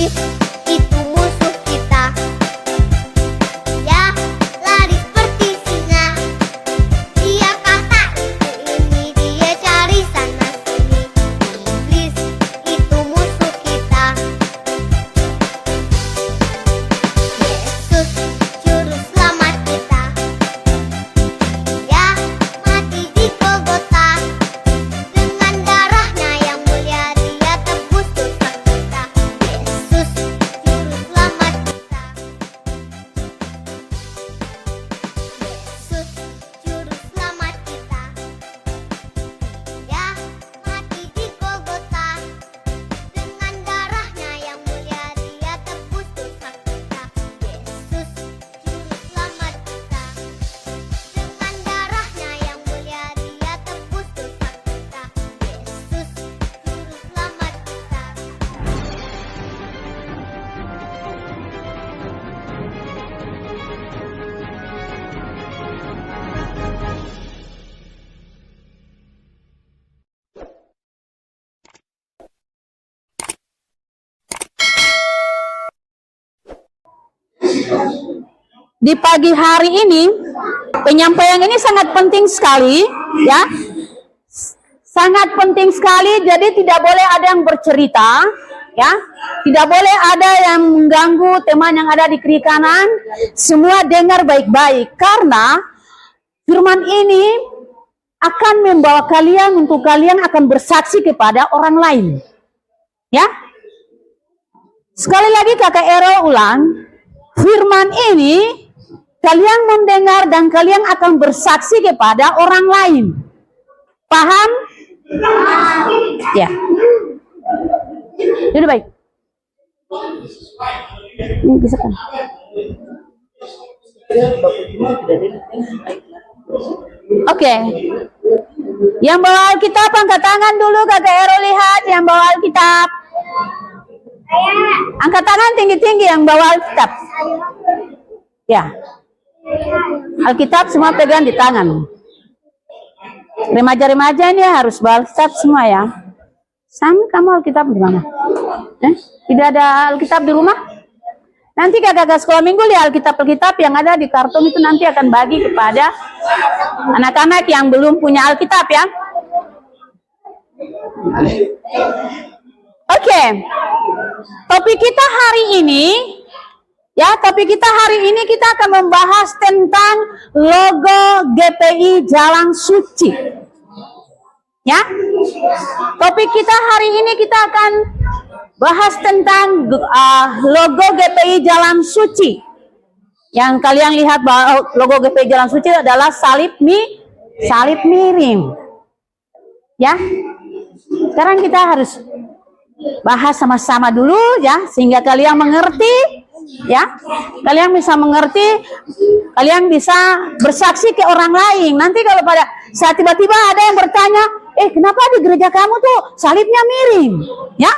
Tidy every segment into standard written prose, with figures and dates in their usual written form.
Iblis itu musuh kita. Ya, lari seperti singa. Dia kata itu ini, dia cari sana sini. Iblis itu musuh kita. Yesus juru selamat kita. Dia mati di Golgota. Dengan darahnya yang mulia dia tebus dosa kita. Yesus juru selamat kita. Yesus juru selamat kita. Dia mati di Golgota. Dengan darahnya yang mulia dia tebus dosa kita. Yesus juru selamat kita. Dengan darahnya yang mulia dia tebus dosa kita. Yesus juru selamat kita. Di pagi hari ini, penyampaian ini sangat penting sekali, ya. Sangat penting sekali, jadi tidak boleh ada yang bercerita, ya. Tidak boleh ada yang mengganggu teman yang ada di kiri kanan. Semua dengar baik-baik, karena firman ini akan membawa kalian untuk kalian akan bersaksi kepada orang lain, ya. Sekali lagi kakak Ero ulang, firman ini kalian mendengar dan kalian akan bersaksi kepada orang lain. Paham? Ya. Jadi baik. Ini bisa kan? Oke. Yang bawa Alkitab angkat tangan dulu, kakak Ero lihat yang bawa Alkitab. Angkat tangan tinggi-tinggi yang bawa Alkitab. Ya. Alkitab semua pegang di tangan. Remaja-remaja ini harus bawa Alkitab semua ya. Sang, kamu Alkitab di mana? Tidak ada Alkitab di rumah? Nanti kakak sekolah minggu lihat Alkitab yang ada di karton itu nanti akan bagi kepada anak-anak yang belum punya Alkitab ya. Oke. Topik kita hari ini kita akan membahas tentang logo GPI Jalan Suci. Ya. Topik kita hari ini kita akan bahas tentang logo GPI Jalan Suci. Yang kalian lihat bahwa logo GPI Jalan Suci adalah salib miring. Ya. Sekarang kita harus bahas sama-sama dulu ya, sehingga kalian mengerti. Ya, kalian bisa mengerti, kalian bisa bersaksi ke orang lain. Nanti kalau pada saat tiba-tiba ada yang bertanya, kenapa di gereja kamu tuh salibnya miring? Ya,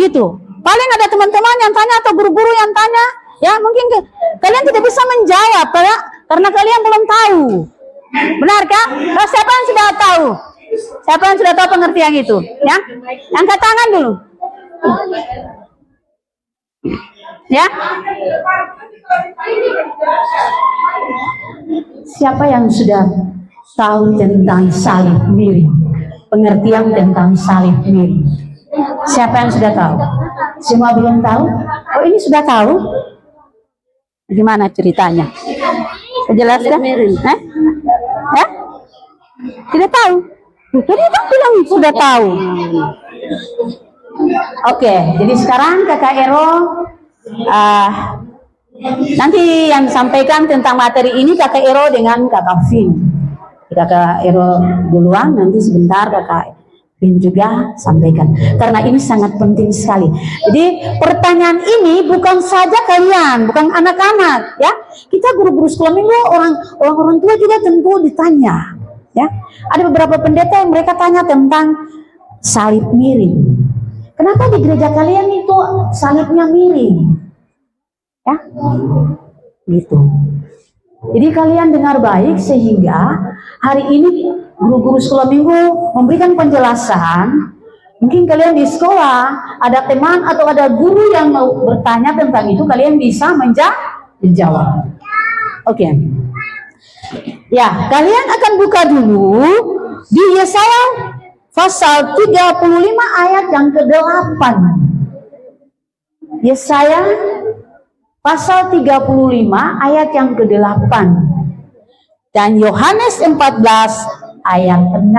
gitu. Paling ada teman-teman yang tanya atau guru-guru yang tanya, ya mungkin kalian tidak bisa menjawab karena kalian belum tahu. Benarkah? Nah, siapa yang sudah tahu? Siapa yang sudah tahu pengertian itu? Ya, angkat tangan dulu. Ya, siapa yang sudah tahu tentang salib miring, pengertian tentang salib miring? Siapa yang sudah tahu? Semua belum tahu? Oh, ini sudah tahu? Gimana ceritanya? Jelaskan? Tidak tahu? Tadi kan bilang sudah tahu. Oke, jadi sekarang kakak Ero nanti yang sampaikan tentang materi ini kakak Ero dengan kakak Vin. Kakak Ero duluan, nanti sebentar kakak Vin juga sampaikan. Karena ini sangat penting sekali. Jadi pertanyaan ini bukan saja kalian, bukan anak-anak, ya. Kita guru-guru sekolah minggu, orang tua juga tentu ditanya, ya. Ada beberapa pendeta yang mereka tanya tentang salib miring. Kenapa di gereja kalian itu salibnya miring? Ya, gitu. Jadi kalian dengar baik sehingga hari ini guru-guru sekolah minggu memberikan penjelasan Mungkin kalian di sekolah ada teman atau ada guru yang mau bertanya tentang itu, kalian bisa menjawab. Oke. Ya, kalian akan buka dulu di Yesaya pasal 35 ayat yang ke-8. Yesaya pasal 35 ayat yang ke-8. Dan Yohanes 14 ayat 6.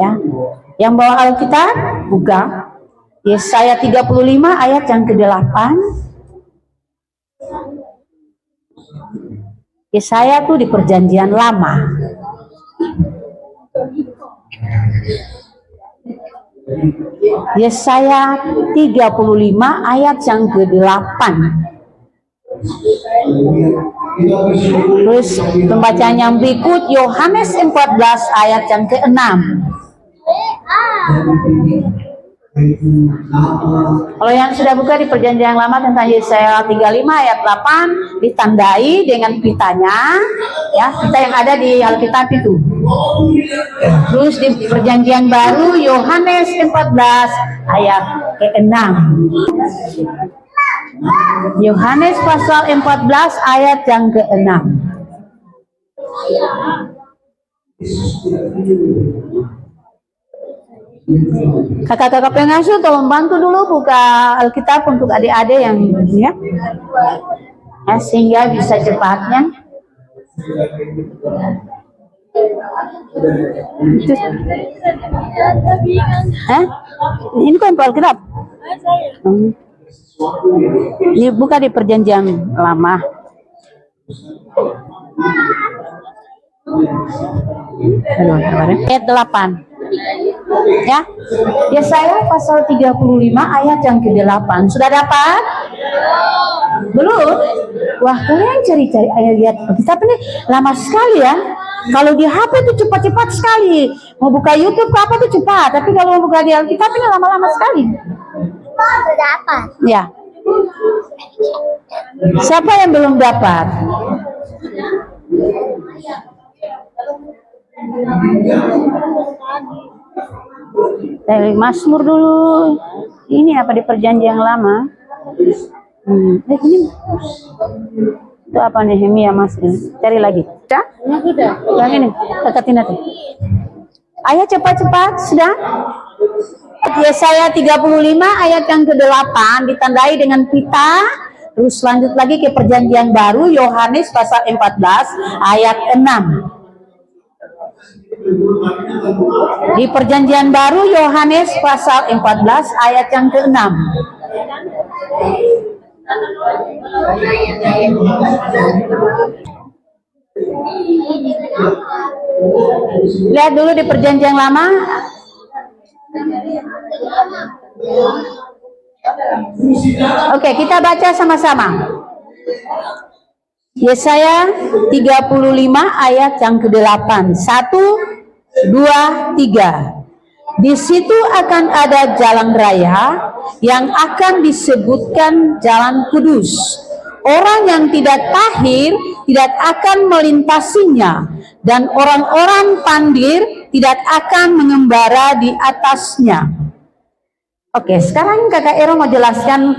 Ya. Yang bawa Alkitab buka Yesaya 35 ayat yang ke-8. Yesaya itu di Perjanjian Lama. Yesaya 35 ayat yang ke-8. Terus pembacaan yang berikut Yohanes 14 ayat yang ke-6. Kalau yang sudah buka di Perjanjian Lama tentang Yesaya 35 ayat 8 ditandai dengan pitanya, ya, pita yang ada di Alkitab itu. Terus di Perjanjian Baru Yohanes 14 ayat ke-6. Yohanes pasal 14 ayat yang ke-6. Kakak-kakak pengasuh tolong bantu dulu buka Alkitab untuk adik-adik yang ya, sehingga bisa cepatnya. Ini kan Alkitab. Ini buka di Perjanjian Lama. Ayat 8. Ya, Yesaya pasal 35 ayat yang ke-8. Sudah dapat? Belum? Wah, kalian cari-cari ayat Alkitab ini lama sekali ya. Kalau di HP itu cepat-cepat sekali. Mau buka YouTube apa tuh cepat, tapi kalau mau buka di Alkitab ini lama-lama sekali. Sudah dapat. Ya. Siapa yang belum dapat? Mazmur dulu. Ini apa di Perjanjian Lama? Ini itu apa Nehemia Mas? Cari lagi. Sudah? Sudah. Yang ini, Kakak Tina tuh. Ayo cepat-cepat, sudah? Yesaya 35 ayat yang ke-8 ditandai dengan pita. Terus lanjut lagi ke Perjanjian Baru Yohanes pasal 14 ayat 6. Di Perjanjian Baru Yohanes pasal 14 ayat yang ke-6. Lihat dulu di Perjanjian Lama. Oke, kita baca sama-sama. Yesaya 35 ayat yang ke-8. 1, 2, 3. Di situ akan ada jalan raya yang akan disebutkan jalan kudus. Orang yang tidak tahir tidak akan melintasinya, dan orang-orang pandir tidak akan mengembara di atasnya. Oke, sekarang Kakak Ero mau jelaskan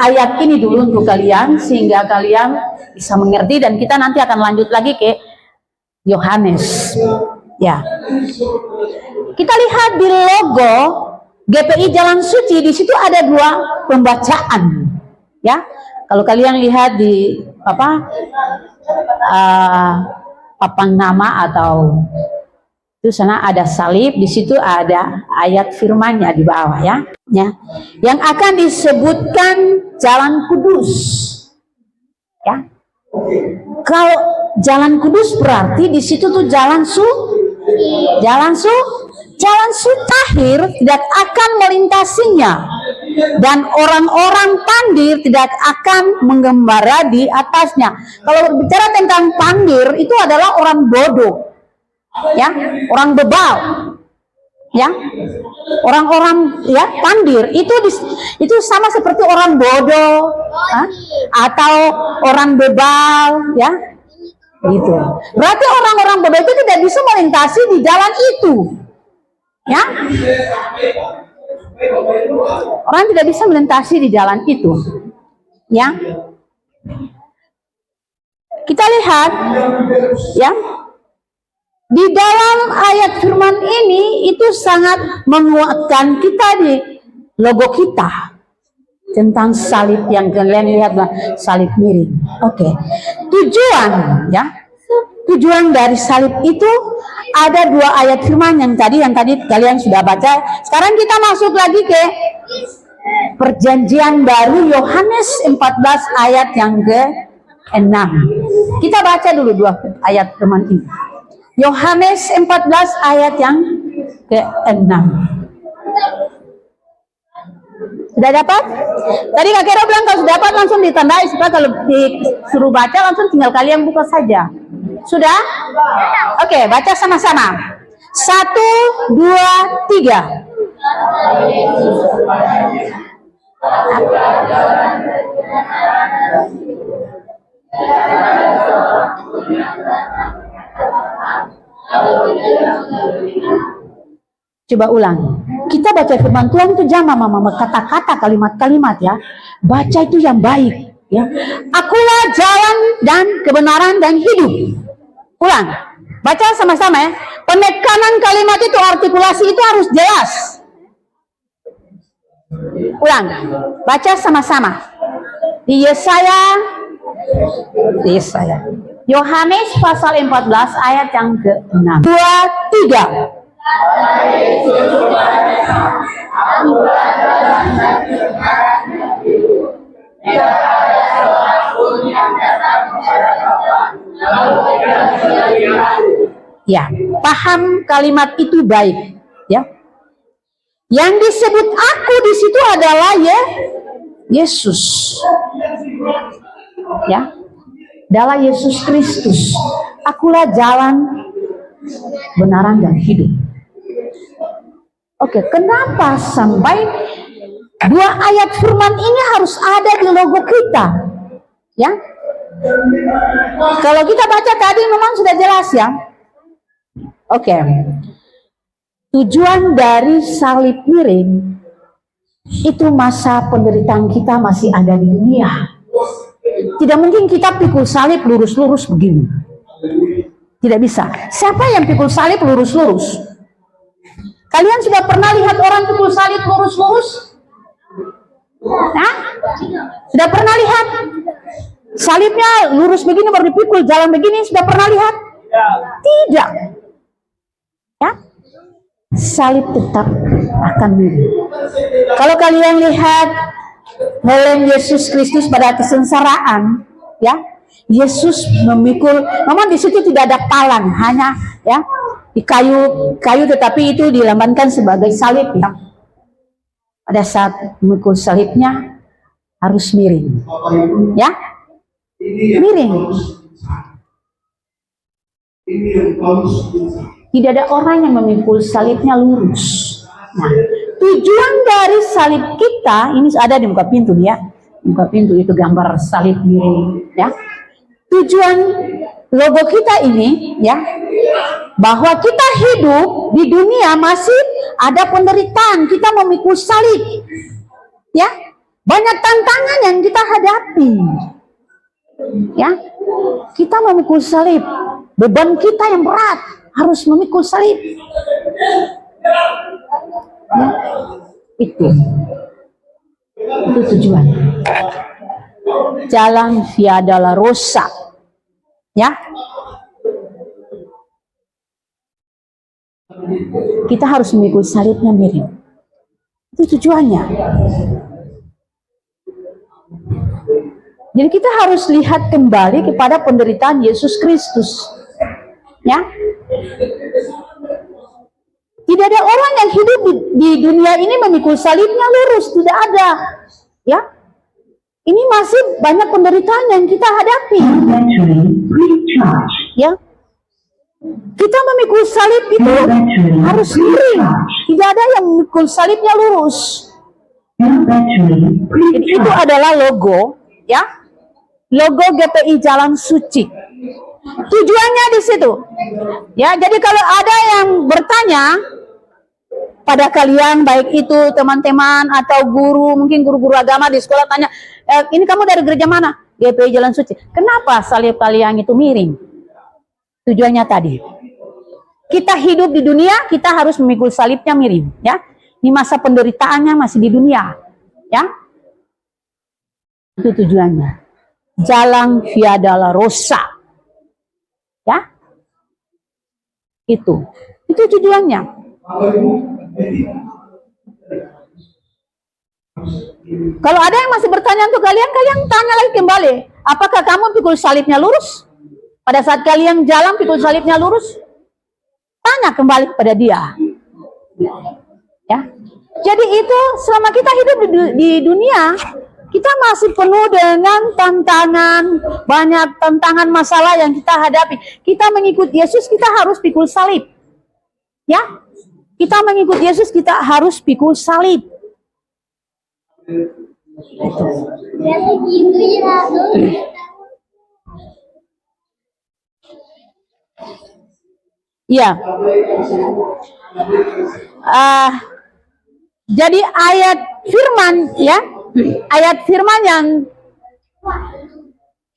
ayat ini dulu untuk kalian, sehingga kalian bisa mengerti, dan kita nanti akan lanjut lagi ke Yohanes. Ya, kita lihat di logo GPI Jalan Suci, di situ ada 2 pembacaan. Ya, kalau kalian lihat di papan nama atau itu sana ada salib, di situ ada ayat firman-Nya di bawah ya. Yang akan disebutkan jalan kudus. Ya. Kalau jalan kudus berarti di situ tuh jalan tahir tidak akan melintasinya, dan orang-orang pandir tidak akan mengembara di atasnya. Kalau bicara tentang pandir, itu adalah orang bodoh. Ya, orang bebal, ya, orang-orang ya pandir itu sama seperti orang bodoh, atau orang bebal, ya, gitu. Berarti orang-orang bodoh itu tidak bisa melintasi di jalan itu, Ya, orang tidak bisa melintasi di jalan itu. Ya, kita lihat, ya, di dalam ayat firman ini itu sangat menguatkan kita di logo kita tentang salib yang kalian lihat, salib miring. Oke. Tujuan, ya, tujuan dari salib itu ada 2 ayat firman yang tadi kalian sudah baca. Sekarang kita masuk lagi ke Perjanjian Baru Yohanes 14 ayat yang ke-6. Kita baca dulu 2 ayat firman ini. Yohanes 14 ayat yang ke-6. Sudah dapat? Tadi Kak Kero bilang kalau sudah dapat langsung ditandai, supaya kalau disuruh baca langsung tinggal kalian buka saja. Sudah? Oke, baca sama-sama. 1, 2, 3. Coba ulang. Kita baca firman Tuhan itu jangan mama kata-kata kalimat-kalimat, ya. Baca itu yang baik, ya. Akulah jalan dan kebenaran dan hidup. Ulang. Baca sama-sama, ya. Penekanan kalimat itu, artikulasi itu harus jelas. Ulang. Baca sama-sama. Di Yesaya. Yohanes pasal 14 ayat yang ke-6. 2, 3. Ya, paham kalimat itu baik, ya. Yang disebut aku di situ adalah Yesus. Ya. Adalah Yesus Kristus. Akulah jalan, kebenaran dan hidup. Oke, kenapa sampai 2 ayat firman ini harus ada di logo kita? Ya. Kalau kita baca tadi memang sudah jelas, ya. Oke. Tujuan dari salib miring itu masa penderitaan kita masih ada di dunia. Tidak mungkin kita pikul salib lurus-lurus begini. Tidak bisa. Siapa yang pikul salib lurus-lurus? Kalian sudah pernah lihat orang pikul salib lurus-lurus? Nah, sudah pernah lihat? Salibnya lurus begini baru dipikul, jalan begini, sudah pernah lihat? Tidak. Ya? Salib tetap akan miring. Kalau kalian lihat helm Yesus Kristus pada kesengsaraan, ya, Yesus memikul, memang di situ tidak ada palang, hanya, ya, di kayu, tetapi itu dilambangkan sebagai salib, ya. Pada saat memikul salibnya harus miring, ya, miring. Tidak ada orang yang memikul salibnya lurus. Nah, tujuan dari salib kita ini ada di muka pintu, ya. Muka pintu itu gambar salib miring, ya. Tujuan logo kita ini, ya, bahwa kita hidup di dunia masih ada penderitaan, kita memikul salib, ya. Banyak tantangan yang kita hadapi, ya. Kita memikul salib, beban kita yang berat harus memikul salib, ya. Itu tujuan. Jalan Via Dolorosa, ya. Kita harus memikul salibnya miring. Itu tujuannya. Jadi kita harus lihat kembali kepada penderitaan Yesus Kristus, ya. Tidak ada orang yang hidup di dunia ini memikul salibnya lurus, tidak ada, ya. Ini masih banyak penderitaan yang kita hadapi, ya. Kita memikul salib itu harus miring, tidak ada yang memikul salibnya lurus. Jadi itu adalah logo, ya, logo GPI Jalan Suci. Tujuannya di situ, ya. Jadi kalau ada yang bertanya, pada kalian, baik itu teman-teman atau guru, mungkin guru-guru agama di sekolah tanya, ini kamu dari gereja mana? GPI Jalan Suci. Kenapa salib kalian itu miring? Tujuannya tadi, kita hidup di dunia, kita harus memikul salibnya miring, ya. Di masa penderitaannya masih di dunia, ya. Itu tujuannya. Jalan Via Dolorosa, ya. Itu tujuannya. Kalau ada yang masih bertanya untuk kalian, kalian tanya lagi kembali, apakah kamu pikul salibnya lurus? Pada saat kalian jalan pikul salibnya lurus? Tanya kembali kepada dia. Ya. Jadi itu selama kita hidup di dunia, kita masih penuh dengan tantangan, banyak tantangan masalah yang kita hadapi. Kita mengikut Yesus, kita harus pikul salib. Ya. Kita mengikut Yesus, kita harus pikul salib. Ya. Jadi ayat firman, ya, ayat firman yang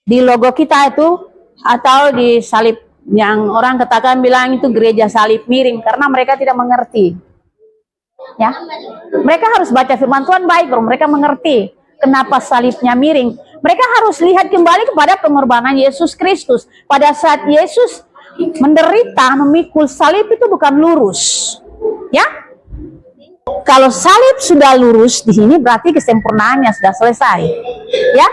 di logo kita itu atau di salib yang orang katakan bilang itu gereja salib miring karena mereka tidak mengerti. Ya, mereka harus baca firman Tuhan baik, baru mereka mengerti kenapa salibnya miring. Mereka harus lihat kembali kepada pengorbanan Yesus Kristus. Pada saat Yesus menderita, memikul salib itu bukan lurus. Ya, kalau salib sudah lurus di sini berarti kesempurnaannya sudah selesai. Ya,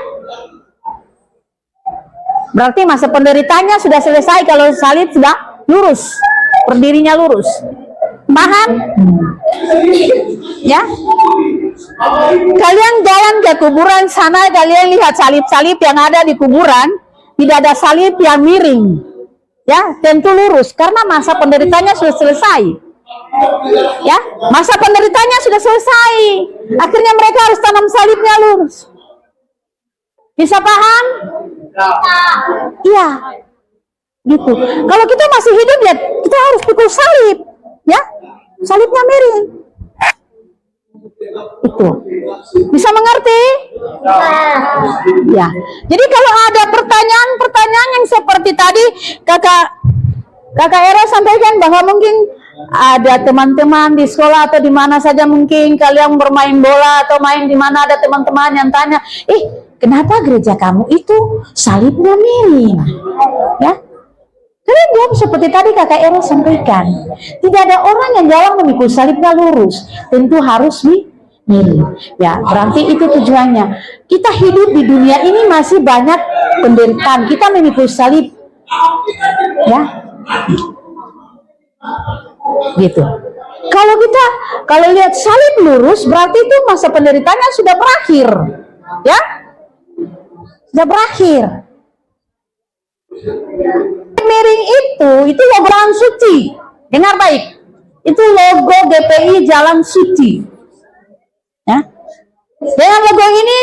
berarti masa penderitanya sudah selesai kalau salib sudah lurus, berdirinya lurus. Paham? Ya. Kalian jalan ke kuburan sana, kalian lihat salib-salib yang ada di kuburan, tidak ada salib yang miring. Ya, tentu lurus karena masa penderitanya sudah selesai. Ya, masa penderitanya sudah selesai. Akhirnya mereka harus tanam salibnya lurus. Bisa paham? Iya. Gitu. Kalau kita masih hidup ya, kita harus pikul salib. Ya, salibnya miring. Itu bisa mengerti? Ya. Jadi kalau ada pertanyaan yang seperti tadi kakak Era sampaikan bahwa mungkin ada teman-teman di sekolah atau di mana saja mungkin kalian bermain bola atau main di mana ada teman-teman yang tanya, kenapa gereja kamu itu salibnya miring? Ya. Kalian jawab seperti tadi kakak Era sampaikan. Tidak ada orang yang jalan memikul salibnya lurus. Tentu harus miring. Ya, berarti itu tujuannya. Kita hidup di dunia ini masih banyak penderitaan. Kita memikul salib. Ya. Gitu. Kalau lihat salib lurus, berarti itu masa penderitaannya sudah berakhir. Ya. Sudah berakhir. Miring itu logo Jalan Suci. Dengar baik. Itu logo GPI Jalan Suci. Ya. Dengan logo ini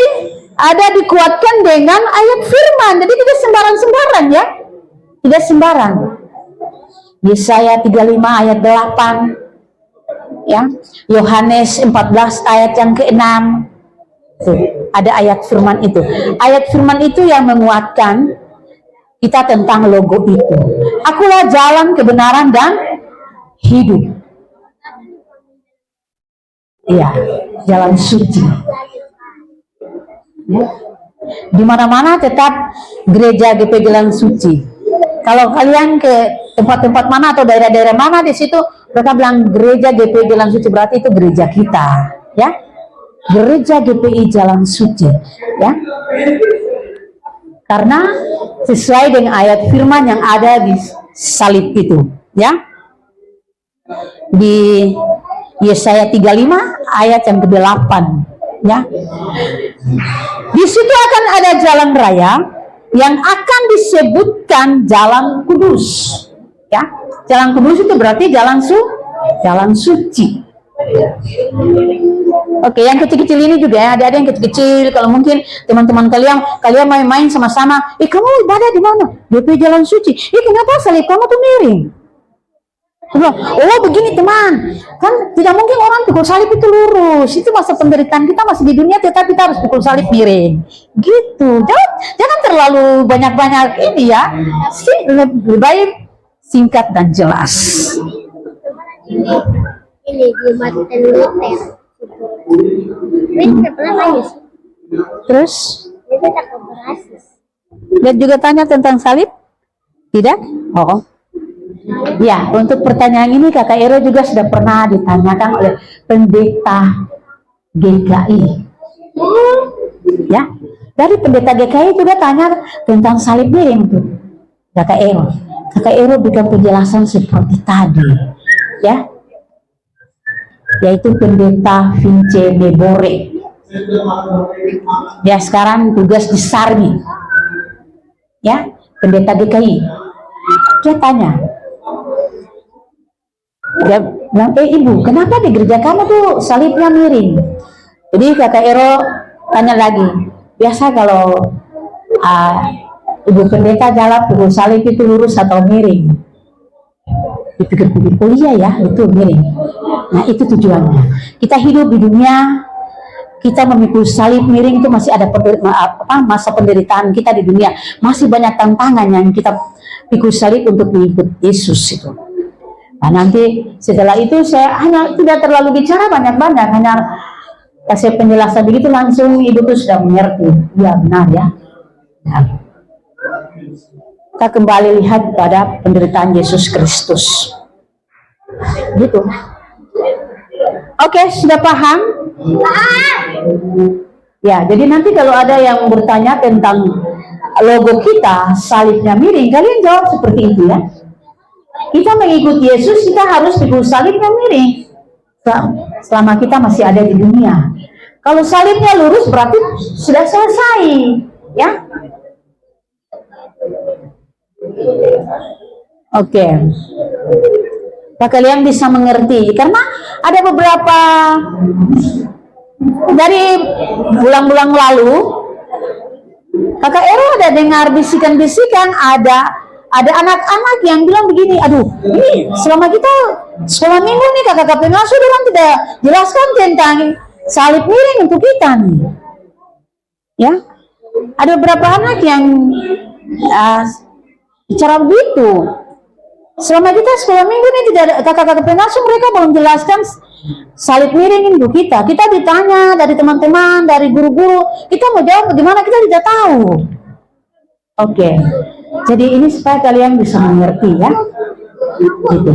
ada dikuatkan dengan ayat firman. Jadi tidak sembarang-sembarang ya. Tidak sembarang. Yesaya 35 ayat 8. Ya. Yohanes 14 ayat yang ke-6. Tuh, ada ayat firman itu. Ayat firman itu yang menguatkan kita tentang logo itu. Akulah jalan, kebenaran, dan hidup. Iya, jalan suci. Ya. Di mana-mana tetap gereja GP Jalan Suci. Kalau kalian ke tempat-tempat mana atau daerah-daerah mana di situ, mereka bilang gereja GP Jalan Suci, berarti itu gereja kita, ya. Gereja GPI Jalan Suci, ya. Karena sesuai dengan ayat firman yang ada di salib itu, ya. Di Yesaya 35 ayat yang ke-8, ya. Di situ akan ada jalan raya yang akan disebutkan jalan kudus, ya. Jalan kudus itu berarti jalan suci. Oke, yang kecil-kecil ini juga ya, ada yang kecil-kecil. Kalau mungkin teman-teman kalian main-main sama-sama, kamu ibadah di mana? GP Jalan Suci. Kenapa salib kamu tuh miring? Aku bilang, oh begini teman, kan tidak mungkin orang pikul salib itu lurus. Itu masa penderitaan kita masih di dunia, tetapi kita harus pikul salib miring. Gitu. Jangan terlalu banyak-banyak ini ya. Lebih baik singkat dan jelas. Ini di Martin Luther. Ini pernah nanya sih. Terus, Itu tak berhasil. dia juga tanya tentang salib? Tidak? Oh. Ya, untuk pertanyaan ini Kakak Ero juga sudah pernah ditanyakan oleh pendeta GKI. Ya, dari pendeta GKI juga tanya tentang salib miring tuh, Kakak Ero. Kakak Ero berikan penjelasan seperti tadi, ya, yaitu pendeta Vince Nebore. Dia sekarang tugas di Sarmi, ya, pendeta GKI. Dia tanya, dia bilang, ibu, kenapa di gereja kamu tuh salibnya miring? Jadi Kakak Ero tanya lagi, biasa kalau ibu pendeta jalan pikul salib itu lurus atau miring? Dipikir-pikir, oh iya ya, itu miring. Nah itu tujuannya. Kita hidup di dunia, kita memikul salib miring itu masih ada masa penderitaan kita di dunia. Masih banyak tantangan yang kita pikul salib untuk mengikut Yesus itu. Nah nanti setelah itu saya hanya tidak terlalu bicara banyak-banyak, hanya kasih penjelasan begitu langsung ibu tuh sudah mengerti. Ya benar ya. Nah, kita kembali lihat pada penderitaan Yesus Kristus. Gitu. Oke, sudah paham? Ya, jadi nanti kalau ada yang bertanya tentang logo kita, salibnya miring, kalian jawab seperti itu ya. Kita mengikuti Yesus, kita harus pikul salibnya miring selama kita masih ada di dunia. Kalau salibnya lurus berarti sudah selesai, ya. Oke. Nah, kalian bisa mengerti karena ada beberapa dari bulan-bulan lalu Kakak Ero ada dengar bisikan-bisikan, ada anak-anak yang bilang begini, aduh, ini selama kita sekolah minggu nih kakak pengasuh orang tidak jelaskan tentang salib miring untuk kita nih. Ya, ada beberapa anak yang bicara begitu. Selama kita sekolah minggu nih tidak ada kakak-kakak pengasuh, mereka belum jelaskan salib miring untuk kita. Kita ditanya dari teman-teman, dari guru-guru, kita mau jawab bagaimana kita tidak tahu. Oke. Jadi ini supaya kalian bisa mengerti ya. Gitu.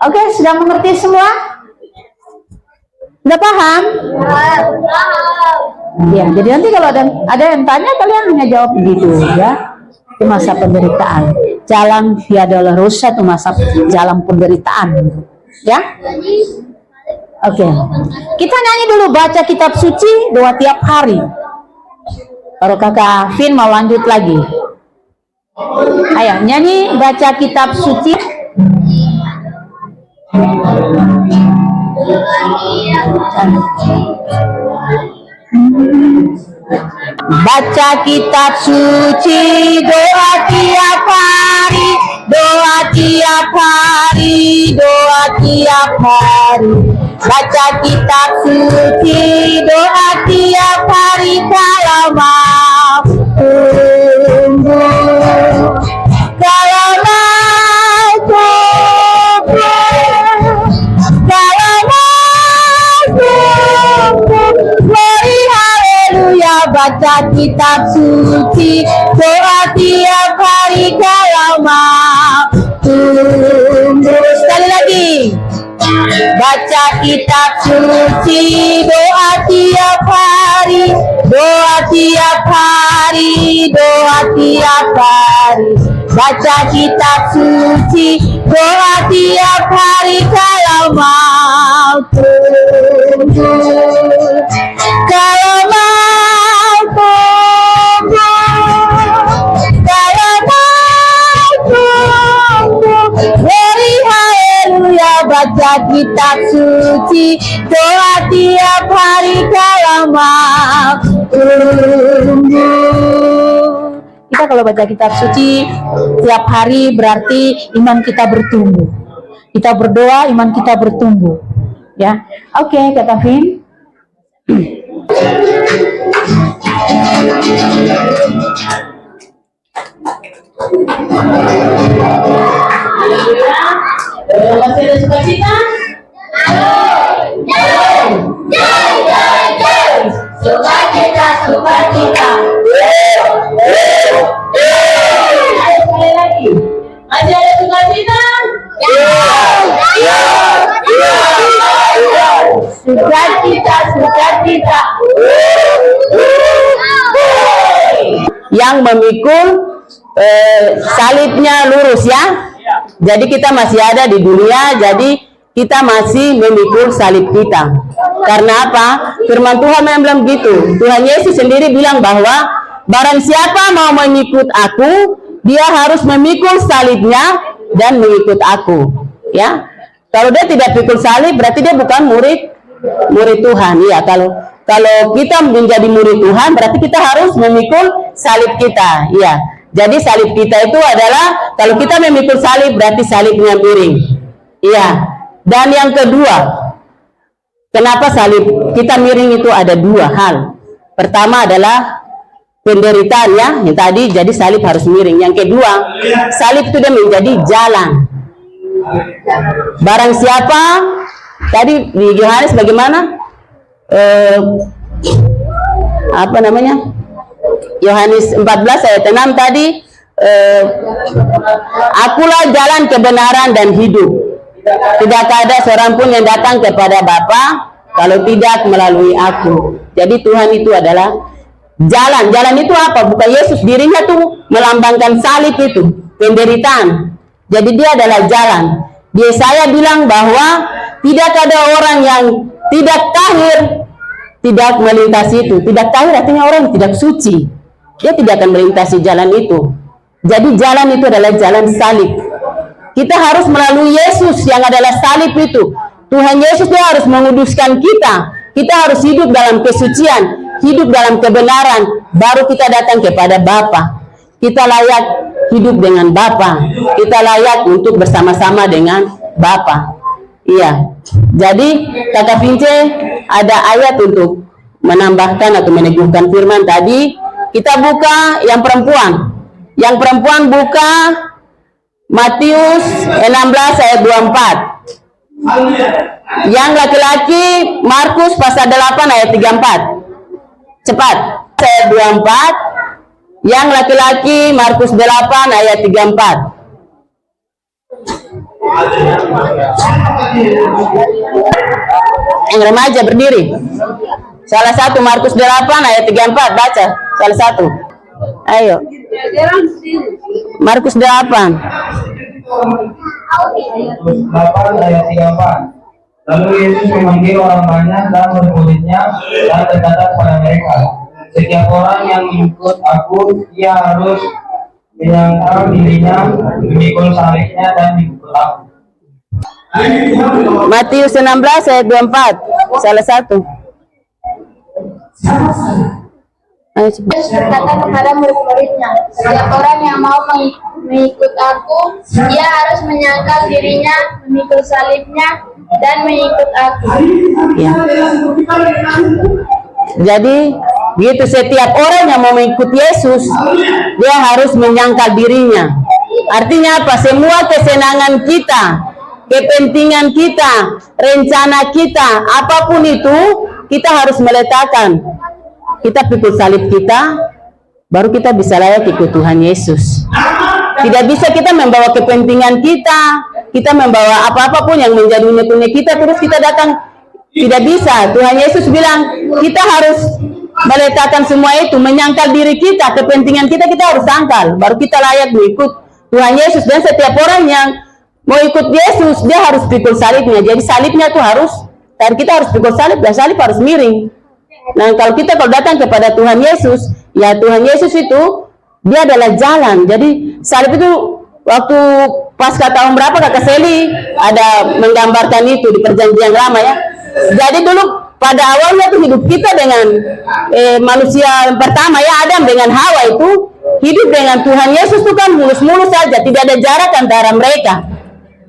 Oke, sudah mengerti semua? Sudah paham? Ya, jadi nanti kalau ada yang tanya kalian hanya jawab begitu ya. Itu masa penderitaan. Jalan Via Dolorosa itu masa jalan penderitaan ya. Oke. Kita nyanyi dulu, baca kitab suci doa tiap hari. Baru kakak Vin mau lanjut lagi. Ayo nyanyi baca kitab suci. Baca kitab suci doa tiap hari, doa tiap hari, doa tiap hari. Baca kitab suci doa tiap hari kalau mau tumbuh, kalau mau tumbuh, kalau mau tumbuh. Glory haleluya, baca kitab suci doa tiap hari kalau mau tumbuh. Sekali lagi. Baca kitab suci doa tiap hari, doa tiap hari, doa tiap hari. Baca kitab suci doa tiap hari kalau mau tumbuh, kalau mau tumbuh, kalau mau tumbuh. Glory haleluya, baca kitab suci doa tiap hari kalau mau tumbuh. Kita kalau baca kitab suci tiap hari berarti iman kita bertumbuh. Kita berdoa, iman kita bertumbuh. Ya, oke, kata Vin. Masih ada sukacita? Sukacita, sukacita. Sekali lagi. Masih ada sukacita? Sukacita, sukacita. Yang memikul salibnya lurus ya. Jadi kita masih ada di dunia, jadi kita masih memikul salib kita. Karena apa? Firman Tuhan yang bilang gitu. Tuhan Yesus sendiri bilang bahwa barang siapa mau mengikut aku, dia harus memikul salibnya dan mengikut aku. Ya, kalau dia tidak pikul salib, berarti dia bukan murid Tuhan. Ya, kalau kita menjadi murid Tuhan, berarti kita harus memikul salib kita. Ya. Jadi salib kita itu adalah, kalau kita memikul salib berarti salibnya miring. Iya. Dan yang kedua, kenapa salib kita miring itu ada dua hal. Pertama adalah penderitaan ya, yang tadi jadi salib harus miring. Yang kedua, salib itu dia menjadi jalan. Barang siapa, tadi di Yohanes bagaimana? Apa namanya? Yohanes 14 ayat 6 tadi, akulah jalan kebenaran dan hidup. Tidak ada seorang pun yang datang kepada Bapa kalau tidak melalui aku. Jadi Tuhan itu adalah jalan. Jalan itu apa? Bukan Yesus dirinya tuh melambangkan salib itu, penderitaan. Jadi dia adalah jalan. Yesaya bilang bahwa tidak ada orang yang tidak tahir tidak melintasi itu. Tidak tahir artinya orang yang tidak suci. Dia tidak akan melintasi jalan itu. Jadi jalan itu adalah jalan salib. Kita harus melalui Yesus yang adalah salib itu. Tuhan Yesus dia harus menguduskan kita. Kita harus hidup dalam kesucian, hidup dalam kebenaran, baru kita datang kepada Bapa. Kita layak hidup dengan Bapa. Kita layak untuk bersama-sama dengan Bapa. Iya. Jadi Kakak Vince ada ayat untuk menambahkan atau meneguhkan firman tadi. Kita buka yang perempuan. Yang perempuan buka Matius 16 ayat 24. Yang laki-laki Markus pasal 8 ayat 34. Cepat. Ayat 24. Yang laki-laki Markus 8 ayat 34. Yang remaja berdiri. Salah satu Markus 8 ayat 34, baca salah satu. Ayo. Markus 8. Ayat 34. Lalu Yesus memanggil orang banyak dan murid-muridnya dan berkata kepada mereka, setiap orang yang mengikut aku, ia harus menyangkal dirinya, memikul salibnya dan mengikut aku. Matius 16 ayat 24, salah satu. Yesus berkata kepada murid-muridnya, setiap orang yang mau mengikut aku, ia harus menyangkal dirinya, memikul salibnya, dan mengikut aku. Ya. Jadi begitu, setiap orang yang mau mengikut Yesus, dia harus menyangkal dirinya. Artinya apa? Semua kesenangan kita, kepentingan kita, rencana kita, apapun itu, kita harus meletakkan. Kita pikul salib kita, baru kita bisa layak ikut Tuhan Yesus. Tidak bisa kita membawa kepentingan kita membawa apa-apa pun yang menjadi punya kita, terus kita datang. Tidak bisa. Tuhan Yesus bilang, kita harus meletakkan semua itu, menyangkal diri kita, kepentingan kita harus sangkal, baru kita layak mengikut Tuhan Yesus. Dan setiap orang yang mau ikut Yesus, dia harus pikul salibnya. Jadi salibnya itu harus, dan kita harus pikul salib, dan salib harus miring. Nah, kalau datang kepada Tuhan Yesus, ya Tuhan Yesus itu dia adalah jalan. Jadi salib itu waktu pasca tahun berapa Kakak Seli ada menggambarkan itu di perjanjian lama ya. Jadi dulu pada awalnya tuh hidup kita dengan manusia yang pertama ya, Adam dengan Hawa itu hidup dengan Tuhan Yesus itu kan mulus-mulus saja, tidak ada jarak antara mereka.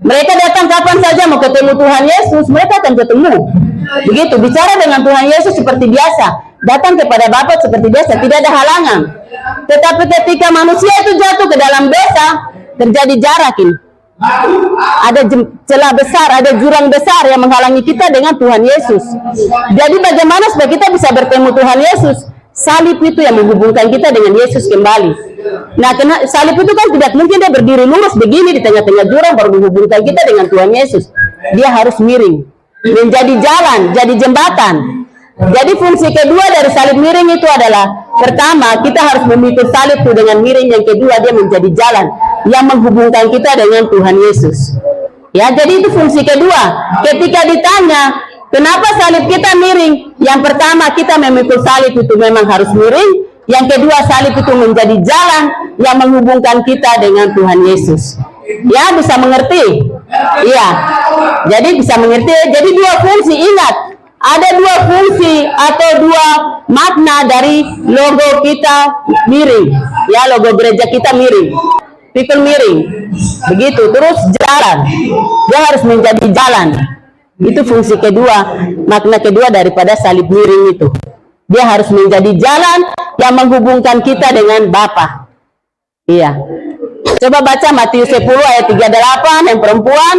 Mereka datang kapan saja mau ketemu Tuhan Yesus, mereka akan ketemu. Begitu, bicara dengan Tuhan Yesus seperti biasa, datang kepada Bapa seperti biasa, tidak ada halangan. Tetapi ketika manusia itu jatuh ke dalam dosa, terjadi jarak ini. Ada celah besar, ada jurang besar yang menghalangi kita dengan Tuhan Yesus. Jadi bagaimana supaya kita bisa bertemu Tuhan Yesus? Salib itu yang menghubungkan kita dengan Yesus kembali. Nah, salib itu kan tidak mungkin dia berdiri lurus begini di tengah-tengah jurang baru menghubungkan kita dengan Tuhan Yesus. Dia harus miring, menjadi jalan, jadi jembatan. Jadi fungsi kedua dari salib miring itu adalah, pertama, kita harus memikul salib itu dengan miring. Yang kedua, dia menjadi jalan yang menghubungkan kita dengan Tuhan Yesus. Ya, jadi itu fungsi kedua. Ketika ditanya, kenapa salib kita miring? Yang pertama, kita memikul salib itu memang harus miring. Yang kedua, salib itu menjadi jalan yang menghubungkan kita dengan Tuhan Yesus. Ya, bisa mengerti? Iya. Jadi bisa mengerti. Jadi dua fungsi, ingat. Ada dua fungsi atau dua makna dari logo kita miring. Ya, logo gereja kita miring. Pikul miring. Begitu. Terus jalan. Dia harus menjadi jalan. Itu fungsi kedua, makna kedua daripada salib miring itu. Dia harus menjadi jalan yang menghubungkan kita dengan Bapa. Iya. Coba baca Matius 10 ayat 38 yang perempuan,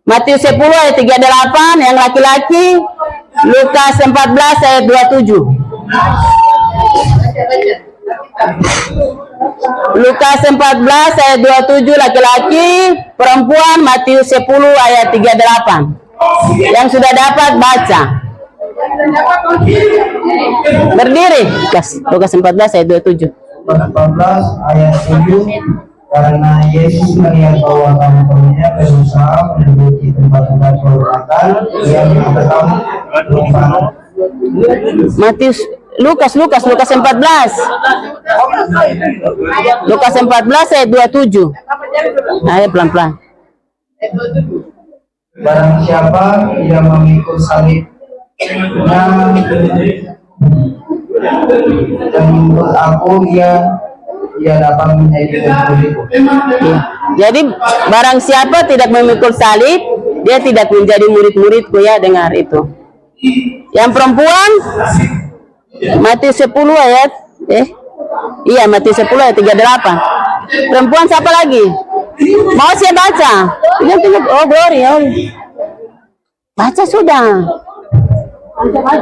Matius 10 ayat 38 yang laki-laki, Lukas 14 ayat 27. Lukas 14 ayat 27 laki-laki, perempuan, Matius 10 ayat 38. Yang sudah dapat baca. Berdiri. Lukas 14 ayat 27. 14 ayat 7. Karena Yesus melihat bahwa teman-temannya berusaha menduduki tempat-tempat kehormatan, ia mengatakan Matius, Lukas 14. Lukas 14 ayat 27. Ayo pelan-pelan. barang siapa yang memikul salibnya dan mengikut aku, ia dapat menjadi muridku. Ya. Jadi barang siapa tidak memikul salib, dia tidak menjadi murid-muridku, ya, dengar itu. Yang perempuan Matius 10 ayat Matius 10 ayat 38. Perempuan siapa lagi? Mau saya baca? Oh, Glory. Baca sudah. Barang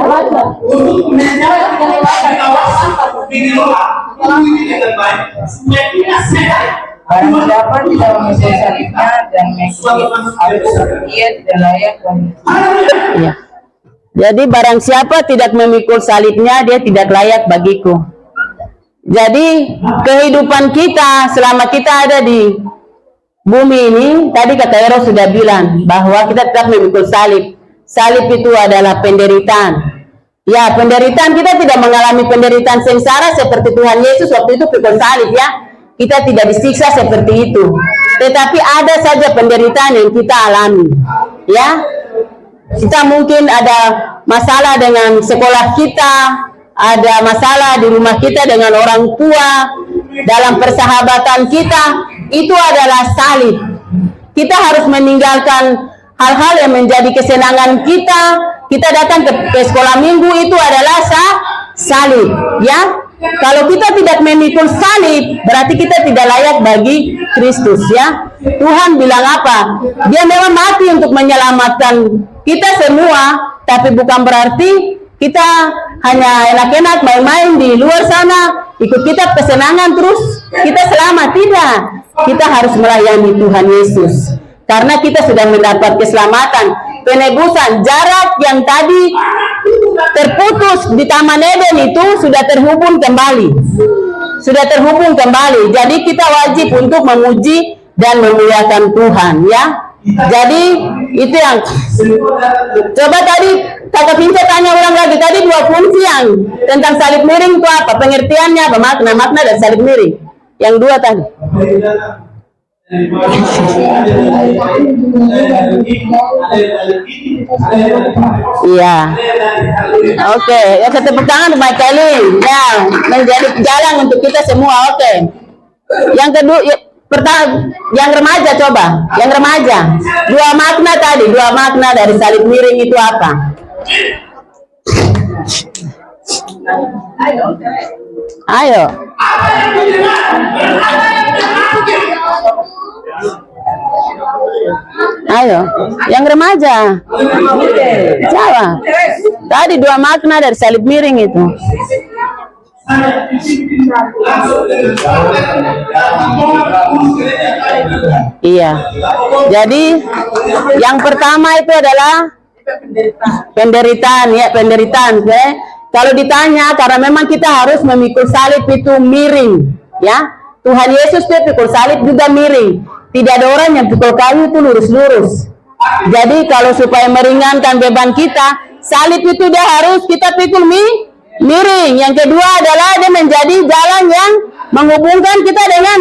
siapa tidak memikul salibnya dan mengikuti aku, ia tidak layak bagi. Ya. Jadi barang siapa tidak memikul salibnya, dia tidak layak bagiku. Jadi kehidupan kita selama kita ada di bumi ini, tadi kata Eros sudah bilang bahwa kita tetap memikul salib. Salib itu adalah penderitaan. Ya, penderitaan, kita tidak mengalami penderitaan sengsara seperti Tuhan Yesus waktu itu pikul salib, ya. Kita tidak disiksa seperti itu. Tetapi ada saja penderitaan yang kita alami, ya. Kita mungkin ada masalah dengan sekolah kita, ada masalah di rumah kita dengan orang tua, dalam persahabatan kita, itu adalah salib. Kita harus meninggalkan hal-hal yang menjadi kesenangan kita. Kita datang ke sekolah minggu, itu adalah salib, ya. Kalau kita tidak memikul salib, berarti kita tidak layak bagi Kristus, ya. Tuhan bilang apa? Dia memang mati untuk menyelamatkan kita semua, tapi bukan berarti kita hanya enak-enak main-main di luar sana, ikut kita kesenangan terus kita selamat. Tidak. Kita harus melayani Tuhan Yesus. Karena kita sudah mendapat keselamatan, penebusan. Jarak yang tadi terputus di Taman Eden itu sudah terhubung kembali. Sudah terhubung kembali. Jadi kita wajib untuk memuji dan memuliakan Tuhan, ya. Jadi itu yang coba tadi Kakak Pinca tanya ulang lagi, tadi dua fungsi yang tentang salib miring itu apa? Pengertiannya, apa makna dari salib miring? Yang dua tadi. Iya. Oke, ya tepuk tangan untuk Mike Kelly. Ya, menjadi jalan untuk kita semua. Oke. Yang kedua, yang remaja coba, yang remaja. Dua makna tadi, dua makna dari salib miring itu apa? Ayo. Ayo, yang remaja. Jawab. Tadi dua makna dari salib miring itu. Iya. Jadi yang pertama itu adalah penderitaan, ya, penderitaan. Kalau ditanya, karena memang kita harus memikul salib itu miring, ya. Tuhan Yesus dia pikul salib juga miring. Tidak ada orang yang pikul kayu itu lurus-lurus. Jadi kalau supaya meringankan beban kita, salib itu dia harus kita pikul miring. Yang kedua adalah dia menjadi jalan yang menghubungkan kita dengan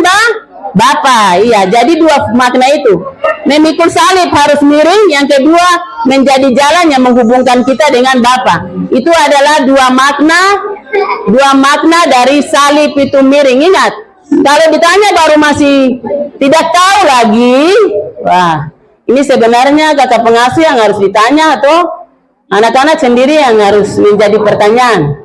Bapa. Iya, jadi dua makna itu. Memikul salib harus miring, yang kedua menjadi jalan yang menghubungkan kita dengan Bapa. Itu adalah dua makna dari salib itu miring. Ingat, kalau ditanya baru masih tidak tahu lagi, wah, ini sebenarnya kata pengasuh yang harus ditanya atau anak-anak sendiri yang harus menjadi pertanyaan.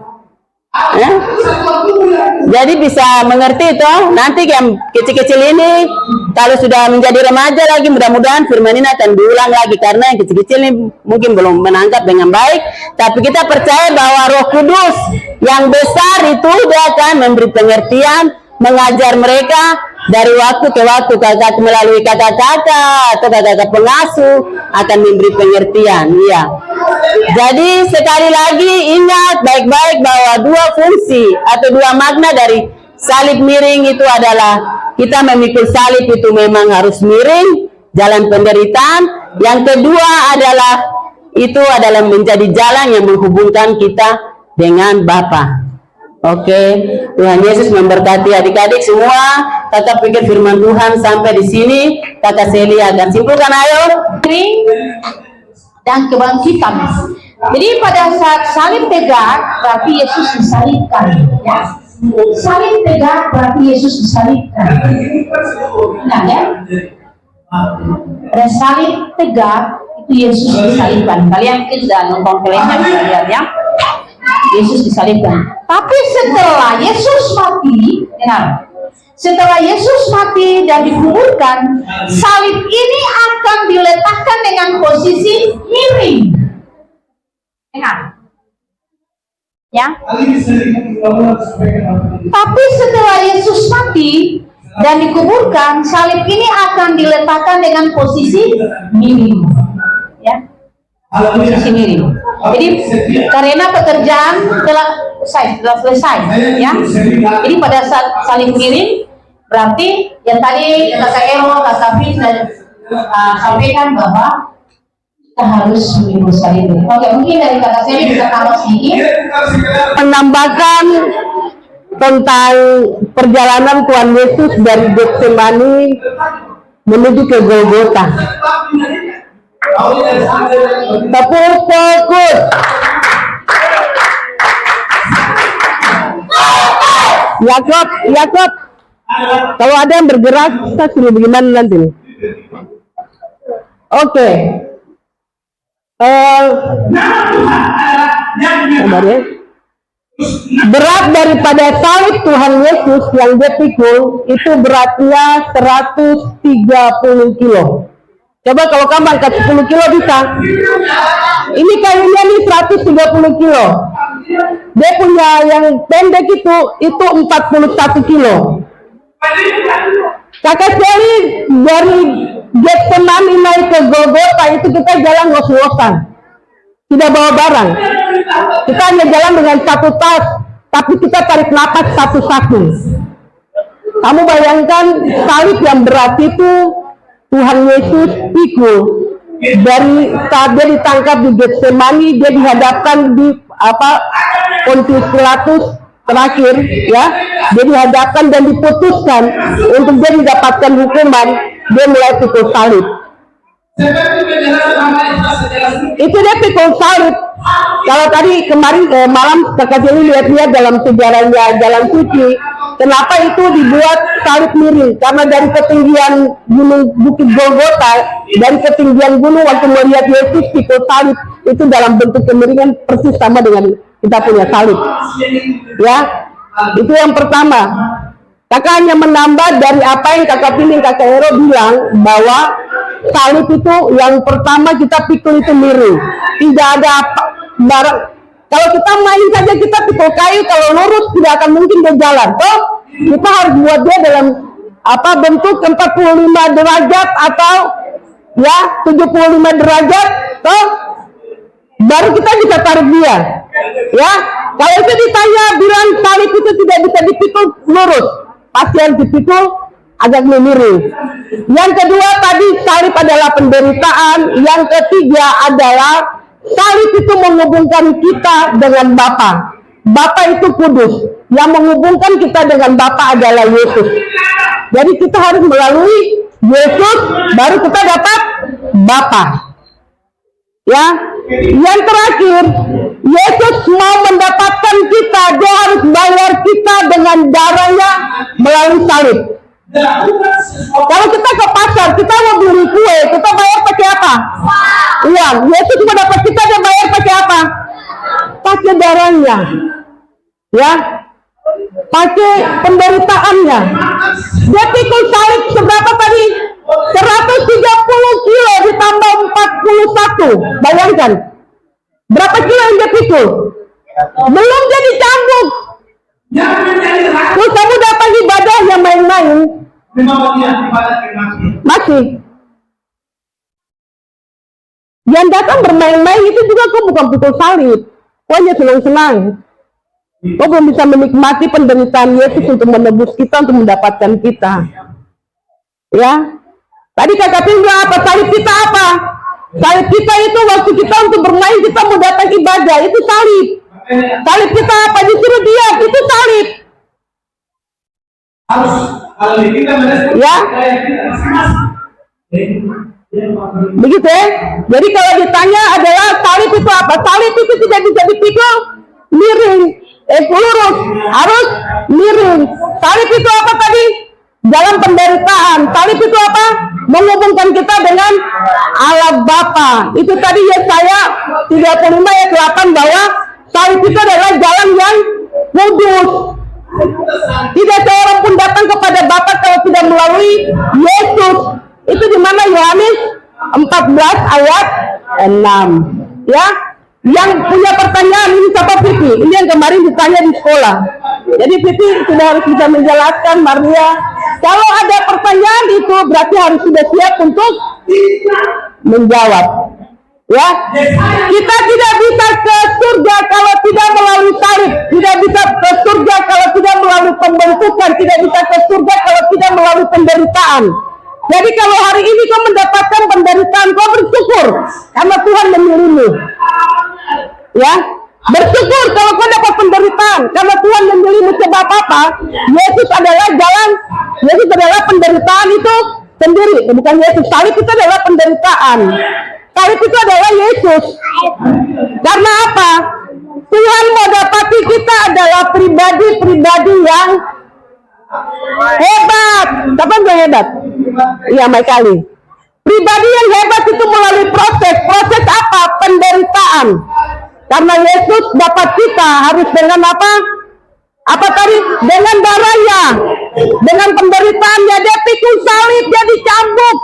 Jadi bisa mengerti toh, nanti yang kecil-kecil ini kalau sudah menjadi remaja lagi, mudah-mudahan firman ini akan diulang lagi, karena yang kecil-kecil ini mungkin belum menangkap dengan baik. Tapi kita percaya bahwa Roh Kudus yang besar itu dia akan memberi pengertian, mengajar mereka dari waktu ke waktu, kakak melalui kakak-kakak atau kakak pengasuh akan memberi pengertian. Iya. Jadi sekali lagi ingat baik-baik bahwa dua fungsi atau dua makna dari salib miring itu adalah kita memikul salib itu memang harus miring, jalan penderitaan. Yang kedua adalah itu adalah menjadi jalan yang menghubungkan kita dengan Bapa. Oke, Tuhan Yesus memberkati adik-adik semua. Kakak pikir firman Tuhan sampai di sini. Kakak Seli akan simpulkan, ayo. Dan kebangkitan. Jadi pada saat salib tegak berarti Yesus disalibkan, ya. Salib tegak berarti Yesus disalibkan. Nah, ya. Pada salib tegak itu Yesus disalibkan. Kalian mungkin sudah nonton filmnya, bisa lihat, ya. Yesus disalibkan. Tapi setelah Yesus mati, dengar, setelah Yesus mati dan dikuburkan, salib ini akan diletakkan dengan posisi miring. Dengar, ya. Tapi setelah Yesus mati dan dikuburkan, salib ini akan diletakkan dengan posisi miring, ya. Posisi miring. Jadi karena pekerjaan telah selesai, ya. Jadi pada saat salib miring berarti yang tadi Kakak Ero, Kakak Fis dan sampaikan bahwa kita harus memikul salib. Oke, mungkin dari Kakak Seli bisa tambah sedikit. Menambahkan tentang perjalanan Tuhan Yesus dari Getsemani menuju ke Golgota. Tepuk fokus. Yakob, kalau ada yang bergerak, kita suruh bagaimana nanti? Oke. Berat daripada salib Tuhan Yesus yang dia pikul itu beratnya 130 kilo. Coba kalau kamu angkat 10 kilo bisa. Ini kayunya nih 130 kilo. Dia punya yang pendek itu 41 kilo. Kakak Seli dari Getsemani naik ke Golgota itu kita jalan ngos-ngosan. Tidak bawa barang. Kita hanya jalan dengan satu tas, tapi kita tarik napas satu-satu. Kamu bayangkan salib yang berat itu Tuhan Yesus pikul. Dari saat dia ditangkap di Getsemani, dia dihadapkan di Pontius Pilatus terakhir, ya. Dia dihadapkan dan diputuskan untuk dia mendapatkan hukuman. Dia mulai pikul salib. Itu dia pikul salib. Kalau tadi kemarin malam Kakak Jeli lihat-lihat dalam sejarahnya Jalan Suci, kenapa itu dibuat salib miring karena dari ketinggian gunung Bukit Golgota, dari ketinggian gunung waktu melihat Yesus pikul salib itu dalam bentuk kemiringan persis sama dengan kita punya salib. Ya, itu yang pertama. Kakak hanya menambah dari apa yang kakak Pining, kakak Hero bilang bahwa salib itu yang pertama kita pikul itu miring. Tidak ada apa barang. Kalau kita main saja kita pikul kayu, kalau lurus tidak akan mungkin dia jalan. Toh kita harus buat dia dalam apa bentuk 45 derajat atau ya 75 derajat. Toh baru kita bisa tarik dia. Ya, kalau itu ditanya bilang salib itu tidak bisa dipikul lurus, pasti harus dipikul agak miring. Yang kedua tadi salib adalah penderitaan. Yang ketiga adalah salib itu menghubungkan kita dengan Bapa. Bapa itu kudus. Yang menghubungkan kita dengan Bapa adalah Yesus. Jadi kita harus melalui Yesus baru kita dapat Bapa. Ya, yang terakhir, Yesus mau mendapatkan kita, dia harus bayar kita dengan darahnya melalui salib. Kalau kita ke pasar, kita mau beli kue, kita bayar pakai apa? Uang. Yesus mau dapat kita, dia bayar pakai apa? Pakai darahnya. Ya, pakai penderitaannya. Dia pikul salib seberapa tadi? 130 kilo ditambah 41. Bayangkan. Berapa kilo yang dia pikul? Belum jadi cambuk. Terus kamu datang ibadah yang main-main. Masih. Yang datang bermain-main itu juga kok bukan pikul salib. Kok hanya senang-senang. Kok belum bisa menikmati penderitaan Yesus untuk menebus kita, untuk mendapatkan kita. Ya. Tadi kakak bilang apa? Salib kita apa? Salib kita itu waktu kita untuk bermain, kita mau datang ibadah, itu salib. Salib kita apa? Disuruh diam, itu salib. Ya. Begitu ya. Jadi kalau ditanya adalah salib itu apa? Salib itu tidak bisa dipikul miring, lurus, harus miring. Salib itu apa tadi? Jalan penderitaan. Salib itu apa? Menghubungkan kita dengan Allah Bapa. Itu tadi Yesaya 35 ayat 8 bahwa salib itu adalah jalan yang kudus. Tidak seorang pun datang kepada Bapa kalau tidak melalui Yesus. Itu di mana? Yohanes 14 ayat 6. Ya. Yang punya pertanyaan ini siapa Vivi? Ini yang kemarin ditanya di sekolah. Jadi Vivi sudah harus bisa menjelaskan, Maria. Kalau ada pertanyaan itu berarti harus sudah siap untuk menjawab. Ya, kita tidak bisa ke surga kalau tidak melalui salib. Tidak bisa ke surga kalau tidak melalui pembentukan. Tidak bisa ke surga kalau tidak melalui penderitaan. Jadi kalau hari ini kau mendapatkan penderitaan, kau bersyukur karena Tuhan memilihmu. Ya, bersyukur kalau kau dapat penderitaan karena Tuhan memilihmu. Sebab apa? Yesus adalah jalan. Yesus adalah penderitaan itu sendiri. Bukan Yesus. Salib itu adalah penderitaan. Salib itu adalah Yesus. Karena apa? Tuhan mau dapati kita adalah pribadi-pribadi yang hebat. Kapan gue hebat? Iya, kali. Pribadi yang hebat itu melalui proses. Proses apa? Penderitaan. Karena Yesus dapat kita harus dengan apa? Apa tadi? Dengan darahnya. Dengan penderitaannya. Dia pikul salib, dia dicambuk.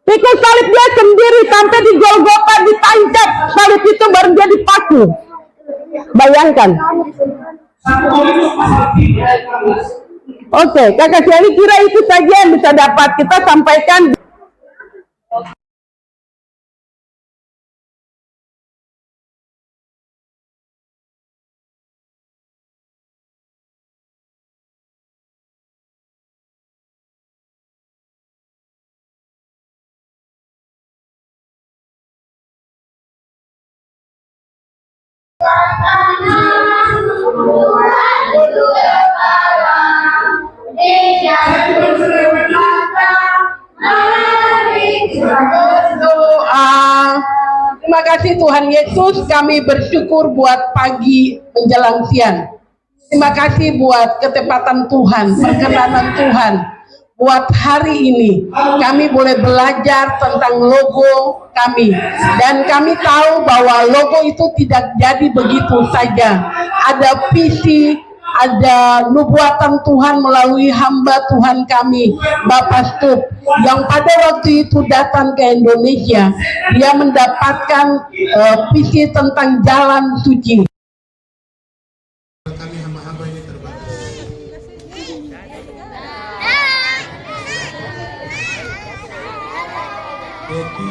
Pikul salib dia sendiri sampai di Golgota ditancap. Salib itu baru jadi paku. Bayangkan. Oke, kakak Shelly kira itu saja yang bisa dapat kita sampaikan. Terima kasih Tuhan Yesus, kami bersyukur buat pagi menjelang siang. Terima kasih buat ketepatan Tuhan, perkenanan Tuhan. buat hari ini kami boleh belajar tentang logo kami, dan kami tahu bahwa logo itu tidak jadi begitu saja. Ada visi, ada nubuatan Tuhan melalui hamba Tuhan kami, Bapak Stup, yang pada waktu itu datang ke Indonesia. Dia mendapatkan visi tentang jalan suci. Kami hamba-hamba ini terbatas. Jadi